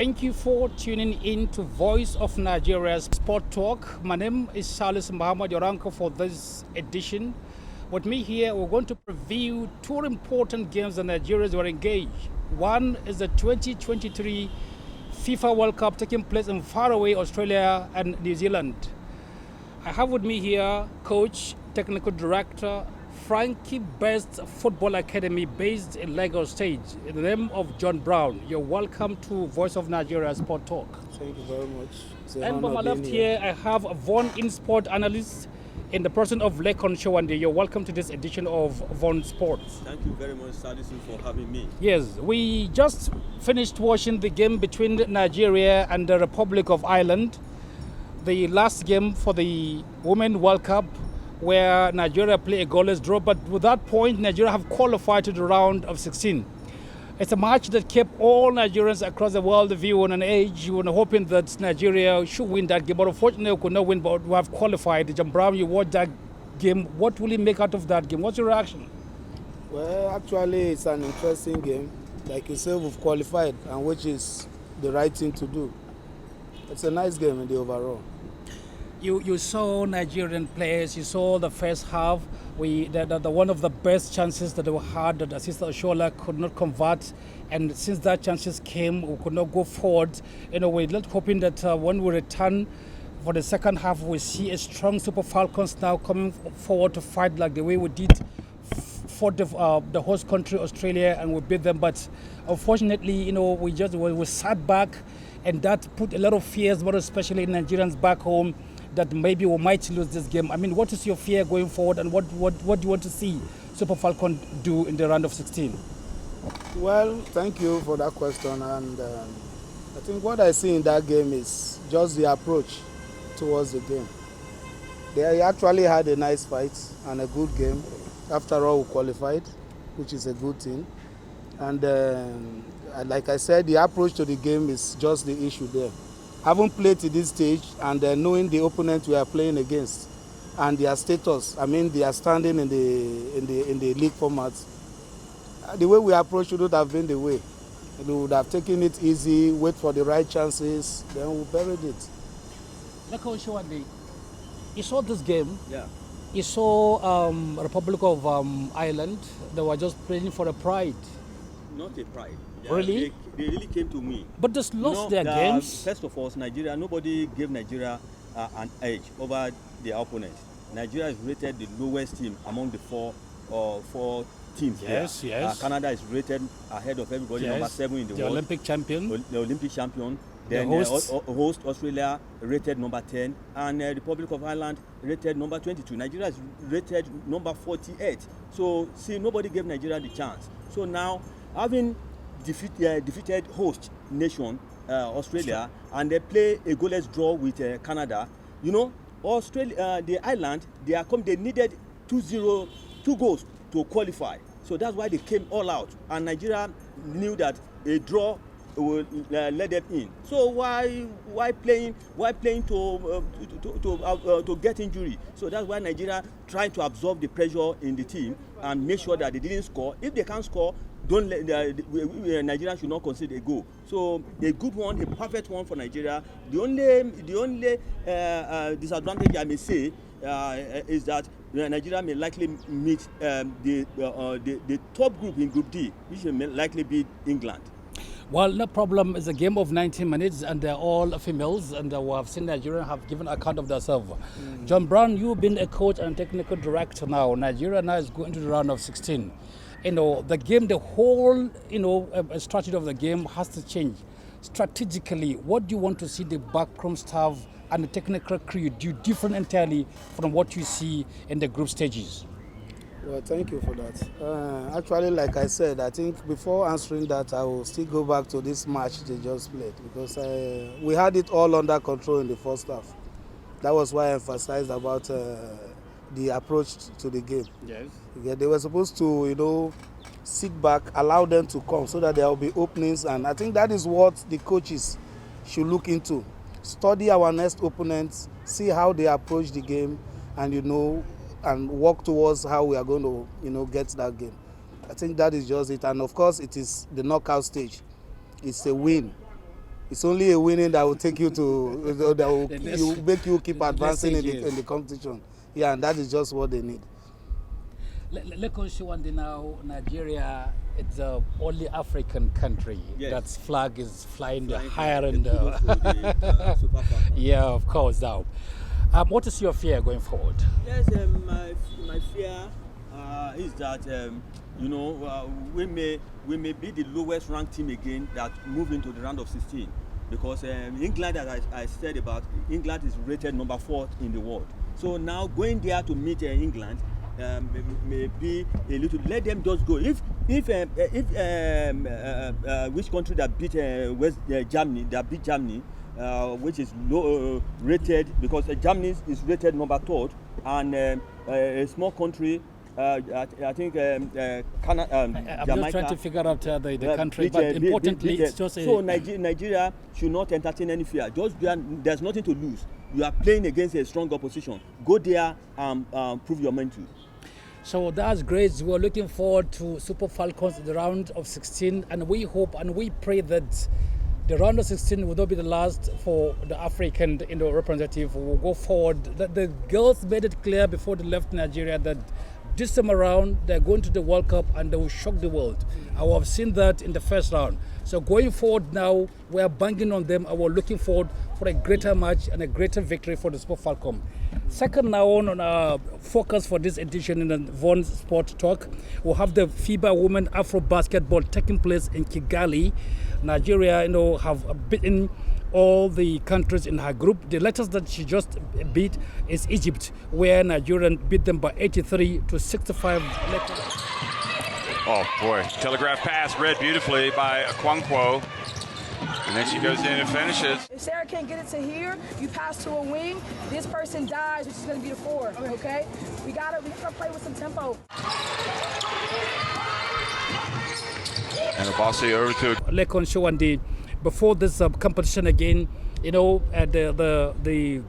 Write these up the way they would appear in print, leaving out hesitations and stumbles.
Thank you for tuning in to Voice of Nigeria's Sport Talk. My name is Salis Muhammad, your anchor for this edition. With me here, we're going to preview two important games that Nigerians were engaged. One is the 2023 FIFA World Cup taking place in faraway Australia and New Zealand. I have with me here Coach, Technical Director, Frankie Best Football Academy based in Lagos State, in the name of John Brown. You're welcome to Voice of Nigeria Sport Talk. Thank you very much. And by my left here, I have Von in Sport Analyst in the person of Lekon Shawande. You're welcome to this edition of Von Sports. Thank you very much, Sadison, for having me. Yes, we just finished watching the game between Nigeria and the Republic of Ireland, the last game for the Women's World Cup, where Nigeria play a goalless draw, but with that point, Nigeria have qualified to the round of 16. It's a match that kept all Nigerians across the world viewing on edge, hoping that Nigeria should win that game, but unfortunately we could not win, but we have qualified. John Brown, you watched that game. What will you make out of that game? What's your reaction? Well, actually, it's an interesting game. Like you said, we've qualified, and which is the right thing to do. It's a nice game in the overall. You saw Nigerian players, you saw the first half, the one of the best chances that we had that Assistant Oshola could not convert, and since that chances came, we could not go forward. We're not hoping that when we return for the second half, we see a strong Super Falcons now coming forward to fight like the way we did for the host country, Australia, and we beat them. But unfortunately, we sat back, and that put a lot of fears, more especially in Nigerians back home, that maybe we might lose this game. I mean, what is your fear going forward, and what do you want to see Super Falcons do in the round of 16? Well, thank you for that question. And I think what I see in that game is just the approach towards the game. They actually had a nice fight and a good game. After all, we qualified, which is a good thing. And like I said, the approach to the game is just the issue there. Having played to this stage and knowing the opponent we are playing against and their status, I mean their standing in the league format, the way we approach shouldn't have been the way. We would have taken it easy, wait for the right chances, then we buried it. Lekon Shawande, you saw this game. Yeah. You saw Republic of Ireland. They were just playing for a pride. Not a pride. Really? They really came to me. But just lost their games. First of all, Nigeria, nobody gave Nigeria an edge over their opponent. Nigeria is rated the lowest team among the four teams. Yes, there. yes. Canada is rated ahead of everybody, Yes. number 7 in the world. Olympic champion. The Olympic champion. The Then hosts. host Australia rated number 10, and Republic of Ireland rated number 22. Nigeria is rated number 48. So see, nobody gave Nigeria the chance. So now, having defeated host nation Australia, and they play a goalless draw with Canada. Australia, the Ireland, they needed 2 goals to qualify. So that's why they came all out, and Nigeria knew that a draw will let them in. So why playing to get injury? So that's why Nigeria trying to absorb the pressure in the team and make sure that they didn't score. If they can't score, don't let Nigeria should not concede a goal. So a good one, a perfect one for Nigeria. The only disadvantage I may say is that Nigeria may likely meet the top group in Group D, which may likely be England. Well, no problem. It's a game of 90 minutes, and they're all females, and we have seen Nigeria have given account of themselves. John Brown, you've been a coach and technical director now. Nigeria now is going to the round of 16. The game, the whole, strategy of the game has to change. Strategically, what do you want to see the backroom staff and the technical crew do different entirely from what you see in the group stages? Well, thank you for that. Actually, like I said, I think before answering that, I will still go back to this match they just played, because we had it all under control in the first half. That was why I emphasized about the approach to the game. Yes. Yeah, they were supposed to, sit back, allow them to come so that there will be openings, and I think that is what the coaches should look into. Study our next opponents, see how they approach the game, and and work towards how we are going to, get that game. I think that is just it. And of course, it is the knockout stage. It's a win It's only a winning that will take you to that will make you keep advancing in the competition. Yeah, and that is just what they need. Now, Nigeria, it's the only African country that's flag is flying higher in the Super Falcons. Yeah, of course. Now, what is your fear going forward? Yes, my fear is that we may be the lowest ranked team again that move into the round of 16, because England, as I said about, England is rated number 4 in the world. So now going there to meet England may be a little. Let them just go. If which country that beat Germany, that beat Germany, which is low rated, because Germany is rated number 3rd, and a small country. I think Canada, I'm Jamaica, just trying to figure out the country, but importantly, it's just so Nigeria should not entertain any fear. Just there's nothing to lose. You are playing against a strong opposition. Go there and prove your mental. So that's great. We're looking forward to Super Falcons in the round of 16, and we hope and we pray that the round of 16 will not be the last for the African representative. Will go forward. That the girls made it clear before they left Nigeria that this time around they're going to the World Cup and they will shock the world. I have seen that in the first round. So going forward now, we are banking on them and we're looking forward for a greater match and a greater victory for the Super Falcon. Second now on our focus for this edition in the Von Sport Talk, we'll have the FIBA Women AfroBasket taking place in Kigali. Nigeria, have beaten all the countries in her group. The latest that she just beat is Egypt, where Nigerian beat them by 83-65. Oh boy, telegraph pass read beautifully by Kwankwo. And then she goes in and finishes. If Sarah can't get it to here, you pass to a wing, this person dies, which is going to be the 4, okay? We gotta play with some tempo. And Obasi over to Lekon Showandi. Before this competition again, the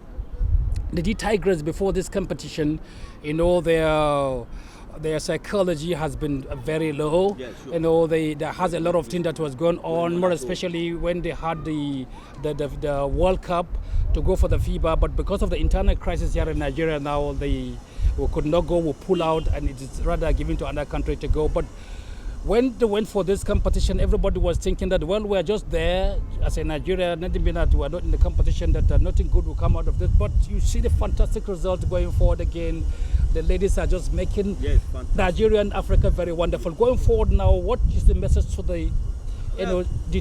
D Tigers before this competition, their psychology has been very low. Yeah, sure. There has a lot of things that was going on, more especially when they had the World Cup to go for the FIBA, but because of the internal crisis here in Nigeria now, we could not go, we pull out, and it is rather given to another country to go. But when they went for this competition, everybody was thinking that, well, we're just there as a Nigeria, nothing being that we're not in the competition, that nothing good will come out of this. But you see the fantastic result going forward again. The ladies are just making Nigeria and Africa very wonderful. Going forward now, what is the message to the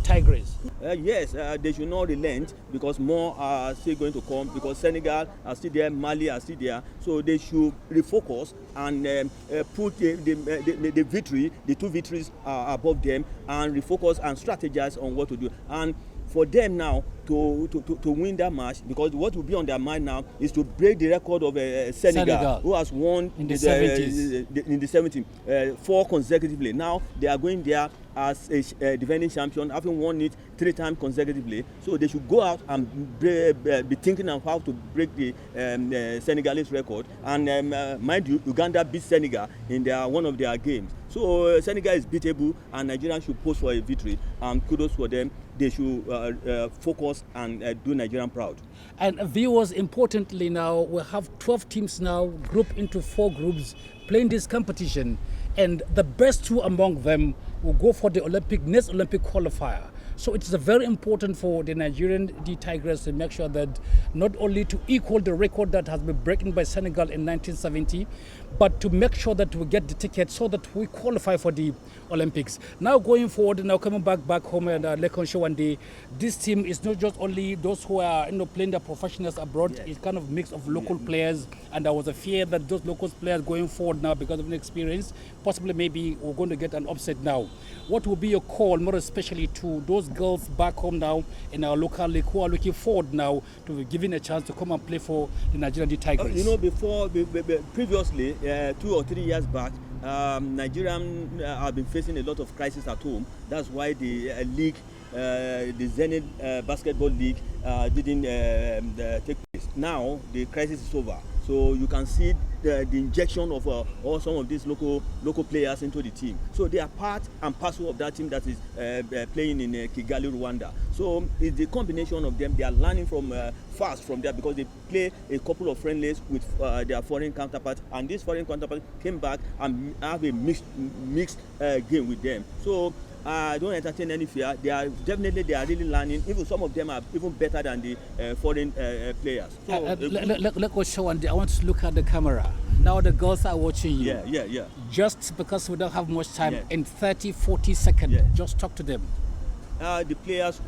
Tigers? Yes, they should not relent, because more are still going to come, because Senegal are still there, Mali are still there. So they should refocus and put the victory, the 2 victories above them, and refocus and strategize on what to do. And for them now to win that match, because what will be on their mind now is to break the record of Senegal, who has won in the 70s. In the 70s, 4 consecutively. Now they are going there as a defending champion, having won it 3 times consecutively. So they should go out and be thinking of how to break the Senegalese record. And mind you, Uganda beat Senegal in one of their games. So Senegal is beatable, and Nigeria should post for a victory. And kudos for them. They should focus and do Nigerian proud. And viewers, importantly now, we have 12 teams now grouped into 4 groups playing this competition. And the best 2 among them will go for the next Olympic qualifier. So it's very important for the Nigerian D Tigers to make sure that not only to equal the record that has been broken by Senegal in 1970, but to make sure that we get the ticket so that we qualify for the Olympics. Now going forward, now coming back home and Lekon Showandi, this team is not just only those who are playing the professionals abroad. Yes. It's kind of a mix of local players, and there was a fear that those local players going forward now, because of an experience, possibly maybe we're going to get an upset now. What will be your call, more especially to those girls back home now in our local league who are looking forward now to be given a chance to come and play for the Nigerian D Tigers? Previously, 2 or 3 years back, Nigerian have been facing a lot of crisis at home. That's why the league, the Zenith Basketball League, didn't take place. Now the crisis is over, so you can see the injection of all some of these local players into the team. So they are part and parcel of that team that is playing in Kigali, Rwanda. So it's the combination of them. They are learning from fast from there because they play a couple of friendlies with their foreign counterparts, and this foreign counterpart came back and have a mixed game with them. So I don't entertain any fear. They are really learning. Even some of them are even better than the foreign players. So let go show and I want to look at the camera. Now the girls are watching you. Yeah. Just because we don't have much time, Yeah. in 30-40 seconds, Yeah. just talk to them. The players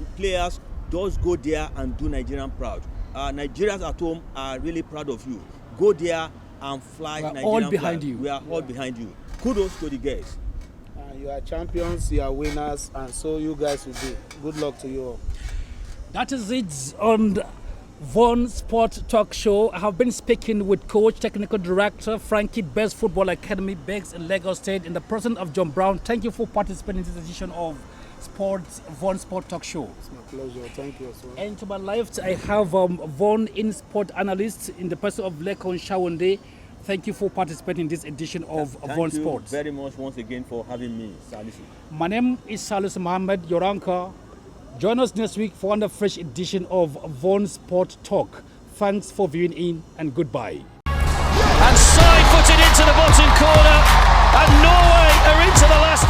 just go there and do Nigerian proud. Nigerians at home are really proud of you. Go there and fly We are Nigerian all behind flag. you. We are all behind you. Kudos to the girls. You are champions, you are winners, and so you guys will be. Good luck to you all. That is it on Von Sport Talk Show. I have been speaking with Coach, Technical Director, Frankie Best Football Academy, Begs in Lagos State, in the presence of John Brown. Thank you for participating in this edition of Von Sport Talk Show. It's my pleasure. Thank you as well. And to my left, I have Von In Sport Analyst in the person of Lekon Shawunde. Thank you for participating in this edition of Von Sports. Thank you very much once again for having me, Salisu. My name is Salisu Mohammed, your anchor. Join us next week for another fresh edition of Von Sport Talk. Thanks for viewing in and goodbye. And side-footed into the bottom corner, and Norway are into the last